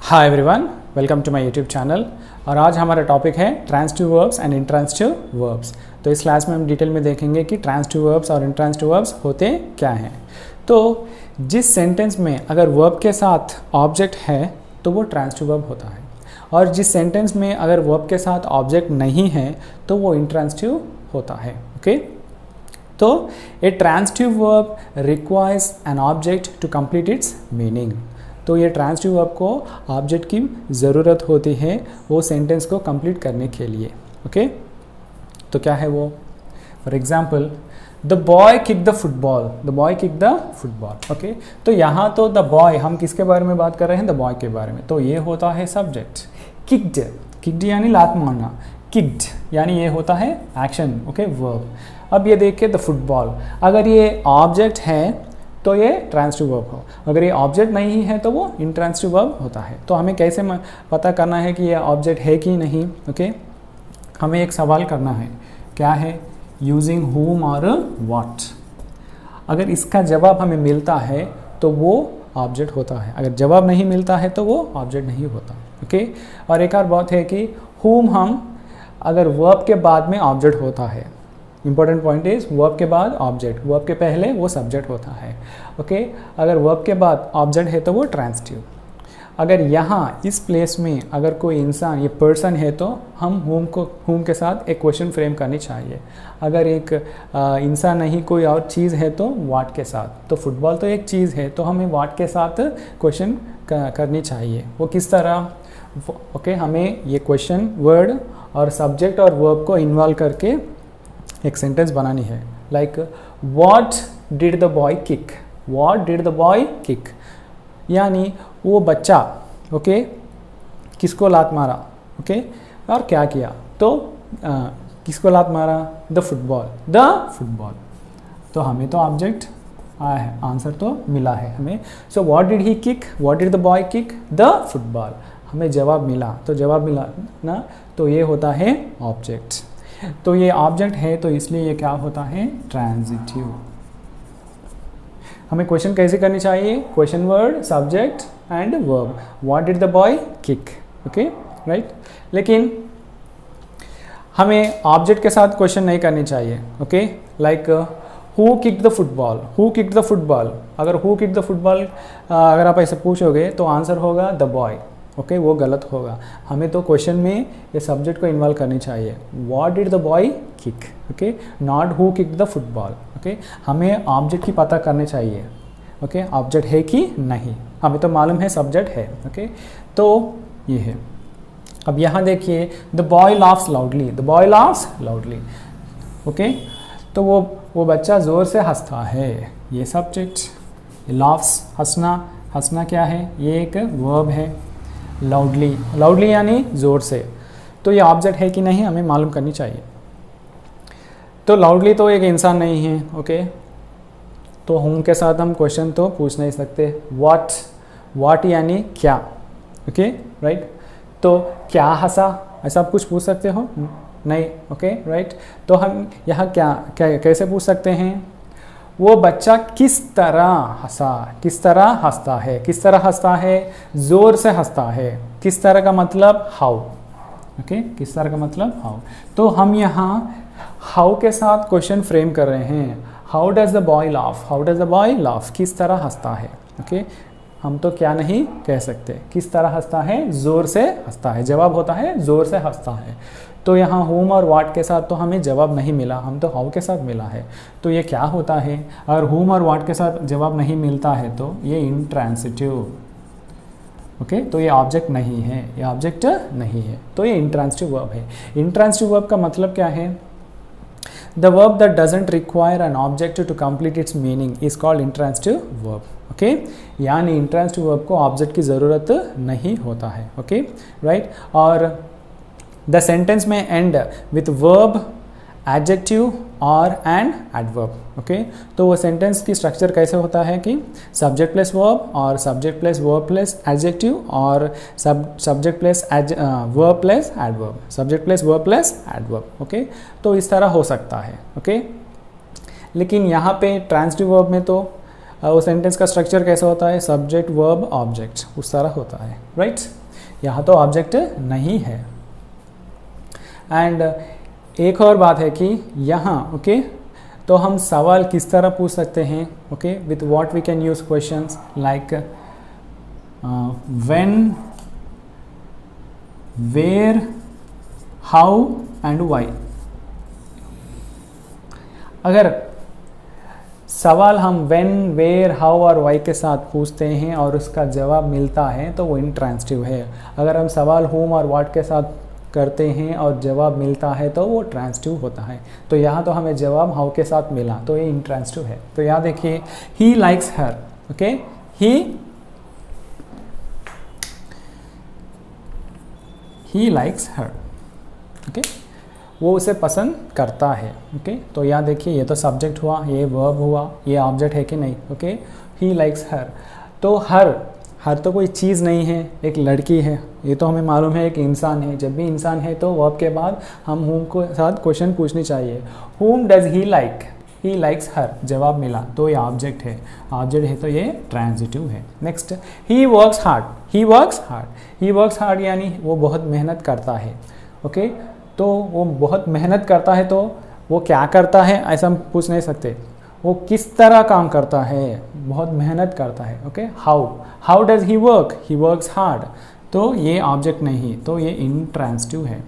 Hi everyone, welcome to my YouTube channel. और आज हमारा टॉपिक है transitive verbs and intransitive verbs. तो इस क्लास में हम डिटेल में देखेंगे कि ट्रांजिटिव वर्ब्स और इंट्रांजिटिव वर्ब्स होते क्या हैं। तो जिस सेंटेंस में अगर वर्ब के साथ ऑब्जेक्ट है तो वो ट्रांजिटिव वर्ब होता है, और जिस सेंटेंस में अगर वर्ब के साथ ऑब्जेक्ट नहीं है तो वो इंट्रांजिटिव होता है। ओके, तो a transitive verb requires an object to complete its meaning. तो ये ट्रांजिटिव वर्ब को ऑब्जेक्ट की ज़रूरत होती है वो सेंटेंस को कंप्लीट करने के लिए। ओके, तो क्या है वो? For example, the boy kick the football, the boy kick the football. Okay, तो यहाँ तो द बॉय, हम किसके बारे में बात कर रहे हैं? द बॉय के बारे में। तो ये होता है सब्जेक्ट। किक्ड, किक्ड यानी लात मारना, किक्ड यानी ये होता है एक्शन। Okay, verb. अब ये देखिए द फुटबॉल, अगर ये ऑब्जेक्ट है तो ये ट्रांजिटिव वर्ब हो, अगर ये ऑब्जेक्ट नहीं है तो वो इंट्रांजिटिव वर्ब होता है। तो हमें कैसे पता करना है कि ये ऑब्जेक्ट है कि नहीं? ओके, हमें एक सवाल करना है, क्या है? यूजिंग whom और what। अगर इसका जवाब हमें मिलता है तो वो ऑब्जेक्ट होता है, अगर जवाब नहीं मिलता है तो वो ऑब्जेक्ट नहीं होता। ओके, और एक और बात है कि whom हम अगर वर्ब के बाद में ऑब्जेक्ट होता है, इंपॉर्टेंट पॉइंट इज वर्ब के बाद ऑब्जेक्ट, वर्ब के पहले वो सब्जेक्ट होता है। ओके, अगर वर्ब के बाद ऑब्जेक्ट है तो वो ट्रांजिटिव। अगर यहाँ इस प्लेस में अगर कोई इंसान, ये पर्सन है तो हम whom के साथ एक क्वेश्चन फ्रेम करनी चाहिए। अगर एक इंसान नहीं कोई और चीज़ है तो what के साथ। तो फुटबॉल तो एक चीज़ है तो हमें what के साथ क्वेश्चन करनी चाहिए। वो किस तरह? ओके, हमें ये क्वेश्चन वर्ड और सब्जेक्ट और वर्ब को इन्वॉल्व करके एक सेंटेंस बनानी है। Like what did the boy kick, what did the boy kick, यानी वो बच्चा ओके किसको लात मारा, ओके और क्या किया? तो किसको लात मारा? The football, the football. तो हमें तो ऑब्जेक्ट आया है, आंसर तो मिला है हमें। So what did he kick, what did the boy kick? The football. हमें जवाब मिला, तो जवाब मिला ना, तो ये होता है ऑब्जेक्ट। तो ये ऑब्जेक्ट है तो इसलिए ये क्या होता है? ट्रांजिटिव। हमें क्वेश्चन कैसे करनी चाहिए? Question word, subject and verb. What did the boy kick, okay right. लेकिन हमें ऑब्जेक्ट के साथ क्वेश्चन नहीं करनी चाहिए। Okay, like who kicked the football, who kicked the football. अगर हु किक्ड द फुटबॉल अगर आप ऐसे पूछोगे तो आंसर होगा द बॉय। ओके, वो गलत होगा। हमें तो क्वेश्चन में ये सब्जेक्ट को इन्वॉल्व करनी चाहिए। What did the boy kick, okay, not who kicked the football. Okay, हमें ऑब्जेक्ट की पता करनी चाहिए। ओके, ऑब्जेक्ट है कि नहीं, हमें तो मालूम है सब्जेक्ट है। ओके, तो ये है। अब यहाँ देखिए, the boy laughs loudly, the boy laughs loudly. Okay, तो वो बच्चा ज़ोर से हंसता है, ये सब्जेक्ट। लाफ्स, हंसना, हंसना क्या है? ये एक वर्ब है। लाउडली, लाउडली यानी ज़ोर से। तो ये ऑब्जेक्ट है कि नहीं हमें मालूम करनी चाहिए। तो लाउडली तो एक इंसान नहीं है। ओके, तो whom के साथ हम क्वेश्चन तो पूछ नहीं सकते। व्हाट, व्हाट यानी क्या। ओके राइट, तो क्या हंसा, ऐसा आप कुछ पूछ सकते हो? नहीं। ओके राइट, तो हम यहाँ क्या कैसे पूछ सकते हैं? वो बच्चा किस तरह हंसा, किस तरह हंसता है, किस तरह हंसता है? ज़ोर से हंसता है। किस तरह का मतलब हाउ। ओके, किस तरह का मतलब हाउ। तो हम यहाँ हाउ के साथ क्वेश्चन फ्रेम कर रहे हैं। How does the boy laugh, how does the boy laugh, किस तरह हंसता है। ओके, हम तो क्या नहीं कह सकते, किस तरह हंसता है? ज़ोर से हंसता है। जवाब होता है ज़ोर से हंसता है। तो यहाँ whom और what के साथ तो हमें जवाब नहीं मिला, हम तो how के साथ मिला है। तो ये क्या होता है? अगर whom और what के साथ जवाब नहीं मिलता है तो ये इंट्रांजिटिव। ओके, तो ये ऑब्जेक्ट नहीं है, ये ऑब्जेक्ट नहीं है, तो ये इंट्रांजिटिव वर्ब है। इंट्रांजिटिव वर्ब का मतलब क्या है? The verb that doesn't require an object to complete its meaning is called intransitive verb. Okay, यानी इंट्रांजिटिव वर्ब को ऑब्जेक्ट की ज़रूरत नहीं होता है। ओके राइट, और द सेंटेंस में एंड विथ वर्ब, एडजेक्टिव और एंड एडवर्ब। ओके, तो वो सेंटेंस की स्ट्रक्चर कैसे होता है कि सब्जेक्ट प्लस वर्ब और subject plus verb plus adjective और subject plus verb plus adverb, subject plus verb plus adverb. Okay, तो इस तरह हो सकता है। ओके, लेकिन यहाँ पे ट्रांजिटिव वर्ब में तो वो सेंटेंस का स्ट्रक्चर कैसा होता है, सब्जेक्ट वर्ब ऑब्जेक्ट उस तरह होता है, राइट। यहाँ तो ऑब्जेक्ट नहीं है। एंड एक और बात है कि यहाँ ओके तो हम सवाल किस तरह पूछ सकते हैं, okay, with what we can use questions like when, where, how and why. अगर सवाल हम व्हेन, वेयर, हाउ और वाई के साथ पूछते हैं और उसका जवाब मिलता है तो वो इंट्रांसिटिव है। अगर हम सवाल होम और व्हाट के साथ करते हैं और जवाब मिलता है तो वो ट्रांसिटिव होता है। तो यहाँ तो हमें जवाब हाउ के साथ मिला तो ये इंट्रांसिटिव है। तो यहाँ देखिए ही लाइक्स हर, ओके, ही लाइक्स हर, ओके, वो उसे पसंद करता है, ओके। तो यहाँ देखिए ये तो सब्जेक्ट हुआ, ये वर्ब हुआ, ये ऑब्जेक्ट है कि नहीं, ओके। ही लाइक्स हर, तो हर तो कोई चीज़ नहीं है, एक लड़की है, ये तो हमें मालूम है। एक इंसान है, जब भी इंसान है तो वर्ब के बाद हम हुम को साथ क्वेश्चन पूछनी चाहिए। Whom does he like, he likes her, जवाब मिला तो ये ऑब्जेक्ट है, ऑब्जेक्ट है तो ये ट्रांजिटिव है। नेक्स्ट, ही वर्क्स हार्ड, ही वर्क्स हार्ड, ही वर्क्स हार्ड यानी वो बहुत मेहनत करता है, ओके। तो वो बहुत मेहनत करता है तो वो क्या करता है ऐसा हम पूछ नहीं सकते, वो किस तरह काम करता है, बहुत मेहनत करता है, okay. How does he work, he works hard, तो ये ऑब्जेक्ट नहीं, तो ये इंट्रांसिटिव है।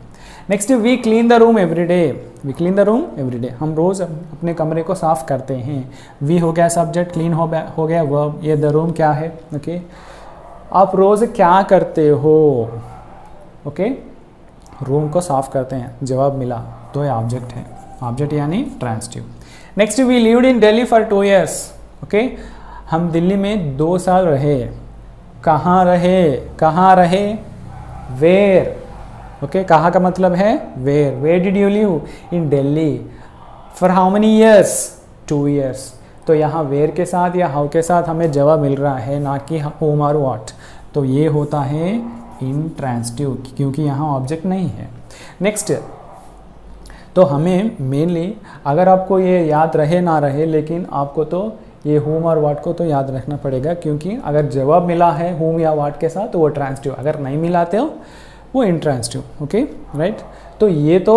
Next, we clean the room every day, we clean the room every day, हम रोज अपने कमरे को साफ करते हैं। वी हो गया सब्जेक्ट, क्लीन हो गया वर्ब, ये द रूम क्या है, ओके। आप रोज क्या करते हो, ओके, रूम को साफ करते हैं, जवाब मिला तो ये ऑब्जेक्ट है, ऑब्जेक्ट यानी transitive. Next, we lived in Delhi for 2 years, okay, हम दिल्ली में 2 साल रहे। कहाँ रहे, वेयर, ओके, कहाँ का मतलब है where, where did you live, in Delhi, for how many years, 2 years। तो यहाँ वेयर के साथ या हाउ के साथ हमें जवाब मिल रहा है, ना कि होम और व्हाट, तो ये होता है इंट्रांसिटिव क्योंकि यहाँ ऑब्जेक्ट नहीं है। नेक्स्ट, तो हमें मेनली अगर आपको ये याद रहे ना रहे, लेकिन आपको तो ये होम और व्हाट को तो याद रखना पड़ेगा, क्योंकि अगर जवाब मिला है होम या व्हाट के साथ तो वो ट्रांसिटिव, अगर नहीं मिलाते हो वो इंट्रांसिटिव, ओके, राइट। तो ये तो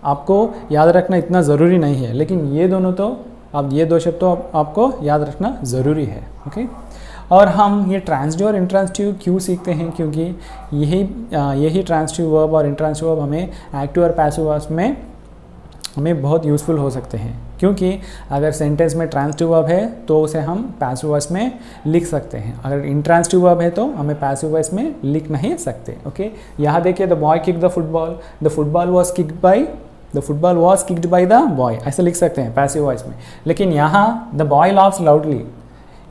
आपको याद रखना इतना ज़रूरी नहीं है, लेकिन ये दोनों तो अब ये 2 शब्द तो आपको याद रखना ज़रूरी है, ओके। और हम ये ट्रांसिटिव और इंट्रांसिटिव क्यों सीखते हैं, क्योंकि यही ट्रांसिटिव वर्ब और इंट्रांसिटिव वर्ब हमें एक्टिव और पैसिव वर्ब्स में हमें बहुत यूज़फुल हो सकते हैं। क्योंकि अगर सेंटेंस में ट्रांसिटिव वर्ब है तो उसे हम पैसिव वॉइस में लिख सकते हैं, अगर इंट्रांसिटिव वर्ब है तो हमें पैसिव वॉइस में लिख नहीं सकते, ओके। यहाँ देखिए, the boy kick the football, the football was kicked by the boy, ऐसे लिख सकते हैं पैसिव वॉइस में। लेकिन यहाँ द बॉय लाफ्स लाउडली,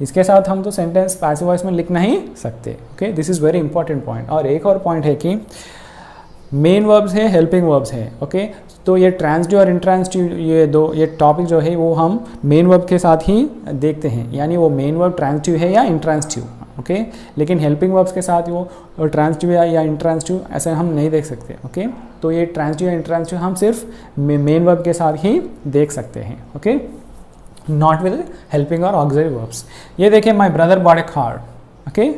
इसके साथ हम तो सेंटेंस पैसिव वॉइस में लिख नहीं सकते, okay. This is very important point. और एक और पॉइंट है कि मेन वर्ब्स है, हेल्पिंग वर्ब्स है, ओके। तो ये ट्रांसिटिव और इंट्रांसिटिव ये टॉपिक जो है वो हम मेन वर्ब के साथ ही देखते हैं, यानी वो मेन वर्ब ट्रांसिटिव है या इंट्रांसिटिव, ओके। लेकिन हेल्पिंग वर्ब्स के साथ वो ट्रांसिटिव या इंट्रांसिटिव ऐसे हम नहीं देख सकते, ओके। तो ये ट्रांसिटिव या इंट्रांसिटिव हम सिर्फ मेन वर्ब के साथ ही देख सकते हैं, ओके, नॉट विद हेल्पिंग और ऑक्सिलरी वर्ब्स। ये देखिए, my brother bot A car, okay,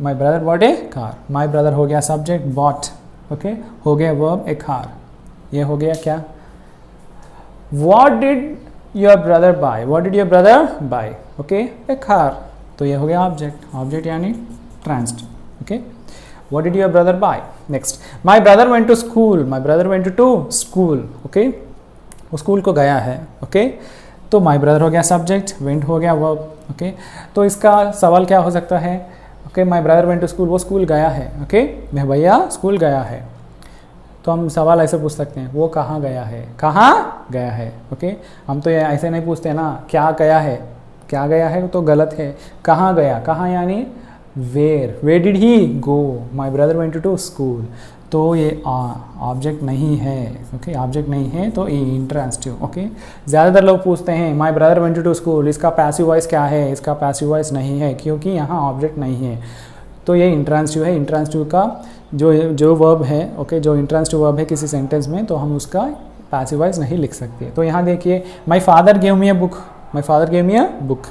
my brother bot A car, my brother हो गया सब्जेक्ट, बॉट, ओके, हो गया वर्ब ए कार, ये हो गया क्या, what did your brother buy, what did your brother buy, okay, a car, तो ये हो गया ऑब्जेक्ट, ऑब्जेक्ट यानी transitive, okay. What did your brother buy. Next, my brother went to school, my brother went to school, okay, वो school को गया है, okay. तो माई ब्रदर हो गया सब्जेक्ट, वेंट हो गया वर्ब, ओके। तो इसका सवाल क्या हो सकता है, okay, my brother went to school, वो स्कूल गया है, ओके, मेरा भैया स्कूल गया है। तो हम सवाल ऐसे पूछ सकते हैं, वो कहाँ गया है, कहाँ गया है, ओके। हम तो ये ऐसे नहीं पूछते ना, क्या गया है, क्या गया है तो गलत है, कहाँ गया, कहाँ यानी where did he go, my brother went to school, तो ये ऑब्जेक्ट नहीं है, ओके, ऑब्जेक्ट नहीं है तो ये इंट्रांसिटिव, ओके। ज़्यादातर लोग पूछते हैं my brother went to school, इसका पैसिव वॉइस क्या है, इसका पैसिव वॉइस नहीं है क्योंकि यहाँ ऑब्जेक्ट नहीं है, तो ये इंट्रांसिटिव है। इंट्रांसिटिव का जो वर्ब है, ओके, जो इंट्रांसिटिव वर्ब है किसी सेंटेंस में, तो हम उसका पैसिव वॉइस नहीं लिख सकते। तो यहाँ देखिए, my father gave me a book, my father gave me a book.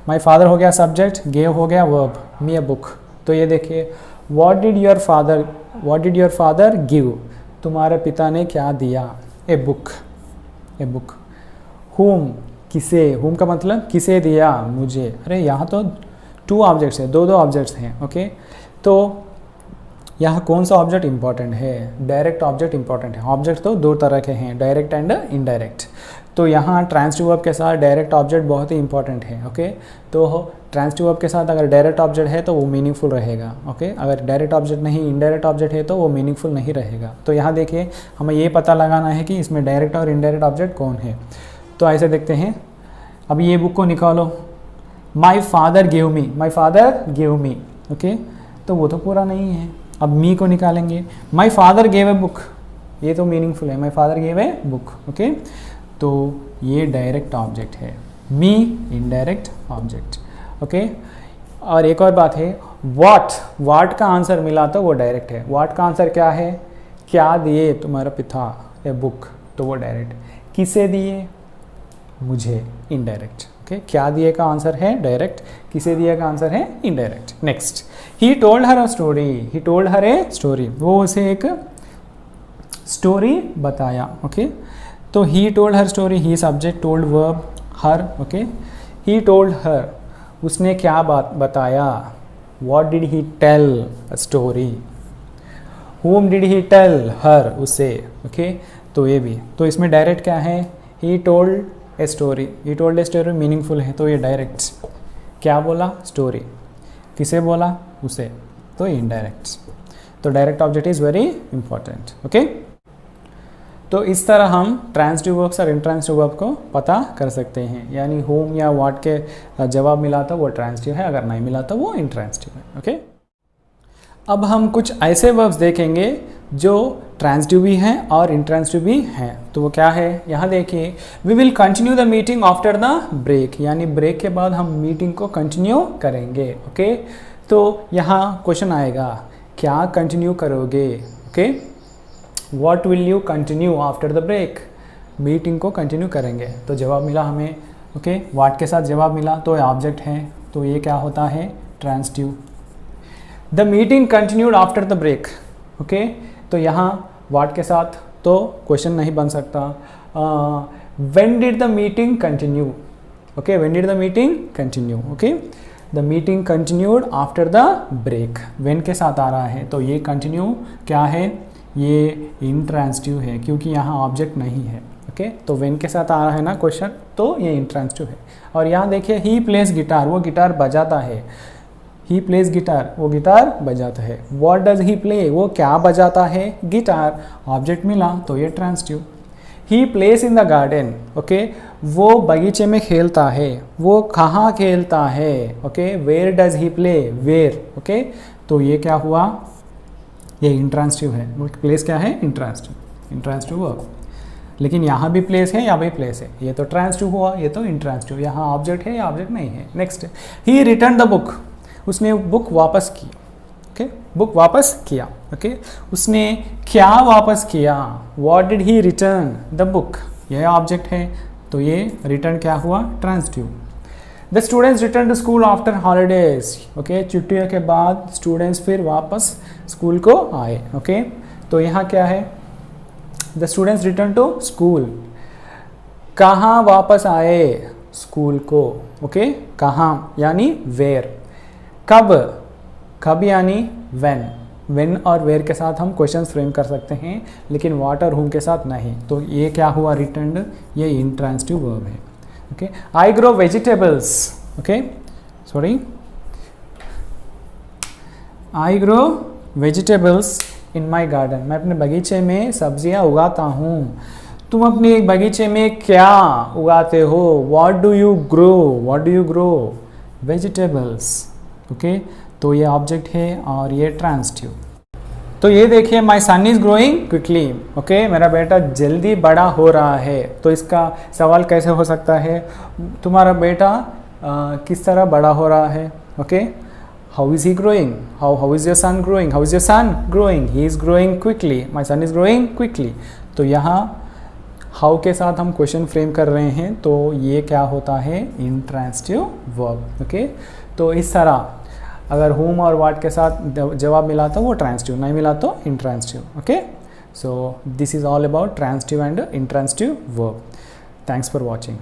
My father हो गया सब्जेक्ट, गेव हो गया वर्ब, मी अ बुक। तो ये देखिए what did your father give, तुम्हारे पिता ने क्या दिया, a book, a book. whom, किसे, whom का मतलब किसे दिया, मुझे। अरे यहाँ तो 2 ऑब्जेक्ट्स है, दो ऑब्जेक्ट्स हैं, ओके। तो यहाँ कौन सा ऑब्जेक्ट इंपॉर्टेंट है, डायरेक्ट ऑब्जेक्ट इंपॉर्टेंट है। ऑब्जेक्ट तो 2 तरह के हैं, डायरेक्ट एंड इनडायरेक्ट। तो यहाँ ट्रांसिटिव वर्ब के साथ डायरेक्ट ऑब्जेक्ट बहुत ही इंपॉर्टेंट है, ओके। तो ट्रांसिटिव वर्ब के साथ अगर डायरेक्ट ऑब्जेक्ट है तो वो मीनिंगफुल रहेगा, ओके। अगर डायरेक्ट ऑब्जेक्ट नहीं, इनडायरेक्ट ऑब्जेक्ट है तो वो मीनिंगफुल नहीं रहेगा। तो यहाँ देखिए हमें ये पता लगाना है कि इसमें डायरेक्ट और इनडायरेक्ट ऑब्जेक्ट कौन है। तो ऐसे देखते हैं, अब ये बुक को निकालो, my father give me, my father give me, okay. तो वो तो पूरा नहीं है। अब मी को निकालेंगे, my father gave a book, ये तो मीनिंगफुल है, my father gave a book, okay. तो ये डायरेक्ट ऑब्जेक्ट है, मी इनडायरेक्ट ऑब्जेक्ट, ओके। और एक और बात है, वाट का आंसर मिला तो वो डायरेक्ट है। वाट का आंसर क्या है, क्या दिए तुम्हारा पिता, ए बुक, तो वो डायरेक्ट। किसे दिए, मुझे, इनडायरेक्ट, ओके। क्या दिए का आंसर है डायरेक्ट, किसे दिए का आंसर है indirect. Next, he told her a story, he told her a story, वो उसे एक स्टोरी बताया, ओके। तो he told her story, he subject, told verb, her, okay. He told her, उसने क्या बात बताया, what did he tell a story, whom did he tell, her, उसे, ओके। तो ये भी, तो इसमें डायरेक्ट क्या है, he told a story, he told a story meaningful है, तो ये डायरेक्ट। क्या बोला, स्टोरी, किसे बोला, उसे, तो इनडायरेक्ट। तो direct object is very important, okay. तो इस तरह हम ट्रांसिटिव वर्ब्स और इंट्रांसिटिव वर्ब को पता कर सकते हैं, यानी होम या व्हाट के जवाब मिला तो वो ट्रांसिटिव है, अगर नहीं मिला तो वो इंट्रांसिटिव है, ओके। अब हम कुछ ऐसे वर्ब्स देखेंगे जो ट्रांसिटिव भी हैं और इंट्रांसिटिव भी हैं। तो वो क्या है, यहाँ देखिए, we will continue the meeting after the break, यानी ब्रेक के बाद हम मीटिंग को कंटिन्यू करेंगे, ओके। तो यहाँ क्वेश्चन आएगा, क्या कंटिन्यू करोगे, okay. What will you continue after the break? Meeting को कंटिन्यू करेंगे। तो जवाब मिला हमें, ओके। व्हाट के साथ जवाब मिला तो ऑब्जेक्ट है, तो ये क्या होता है, transitive. The meeting continued after the break, okay. तो यहाँ व्हाट के साथ तो क्वेश्चन नहीं बन सकता। When did the meeting continue, okay, when did the meeting continue, okay. The meeting continued after the break, when के साथ आ रहा है, तो ये कंटिन्यू क्या है, ये इंट्रांसिटिव है, क्योंकि यहाँ ऑब्जेक्ट नहीं है, ओके। तो व्हेन के साथ आ रहा है ना क्वेश्चन, तो ये इंट्रांसिटिव है। और यहाँ देखिए, ही प्लेस गिटार, वो गिटार बजाता है, ही प्लेस गिटार, वो गिटार बजाता है। व्हाट डज ही प्ले, वो क्या बजाता है, गिटार, ऑब्जेक्ट मिला तो ये transitive. He plays in the garden, okay, वो बगीचे में खेलता है, वो कहाँ खेलता है, okay. Where does he play, where, okay. तो ये क्या हुआ, ये इंट्रांसिटिव है। वो प्लेस क्या है, इंट्रांसिटिव, इंट्रांसिटिव वर्ब। लेकिन यहाँ भी प्लेस है, यहाँ भी प्लेस है, ये तो ट्रांसिटिव हुआ, ये तो इंट्रांसिटिव। यहाँ ऑब्जेक्ट है या ऑब्जेक्ट नहीं है। Next, he return the book, उसने बुक वापस की, ओके, बुक वापस किया, ओके। उसने क्या वापस किया, what did he return the book, यह ऑब्जेक्ट है, तो ये रिटर्न क्या हुआ, transitive. The students return to school after holidays, okay, छुट्टियों के बाद स्टूडेंट्स फिर वापस स्कूल को आए, ओके। तो यहाँ क्या है, the students return to school, कहाँ वापस आए, स्कूल को, ओके। कहाँ यानी वेयर, कब, कब यानी व्हेन, व्हेन और वेयर के साथ हम क्वेश्चन फ्रेम कर सकते हैं, लेकिन व्हाट और हुम के साथ नहीं। तो ये क्या हुआ, रिटर्न, ये इंट्रांसिटिव वर्ब है, okay. I grow vegetables, okay, sorry, I grow vegetables in my garden, मैं अपने बगीचे में सब्जियां उगाता हूँ। तुम अपने बगीचे में क्या उगाते हो, what do you grow, what do you grow, vegetables, okay. तो ये ऑब्जेक्ट है और ये ट्रांसिटिव। तो ये देखिए, माई son is growing quickly, okay, मेरा बेटा जल्दी बड़ा हो रहा है। तो इसका सवाल कैसे हो सकता है, तुम्हारा बेटा किस तरह बड़ा हो रहा है, okay. How is he growing, how is your son growing, how is your son growing, he is growing quickly, my son is growing quickly. तो यहाँ हाउ के साथ हम क्वेश्चन फ्रेम कर रहे हैं, तो ये क्या होता है, इंट्रांसिटिव वर्ब। ओके, तो इस तरह अगर whom और what के साथ जवाब मिला तो वो ट्रांसिटिव, नहीं मिला तो intransitive. Okay, so this is all about transitive and intransitive verb. Thanks for watching.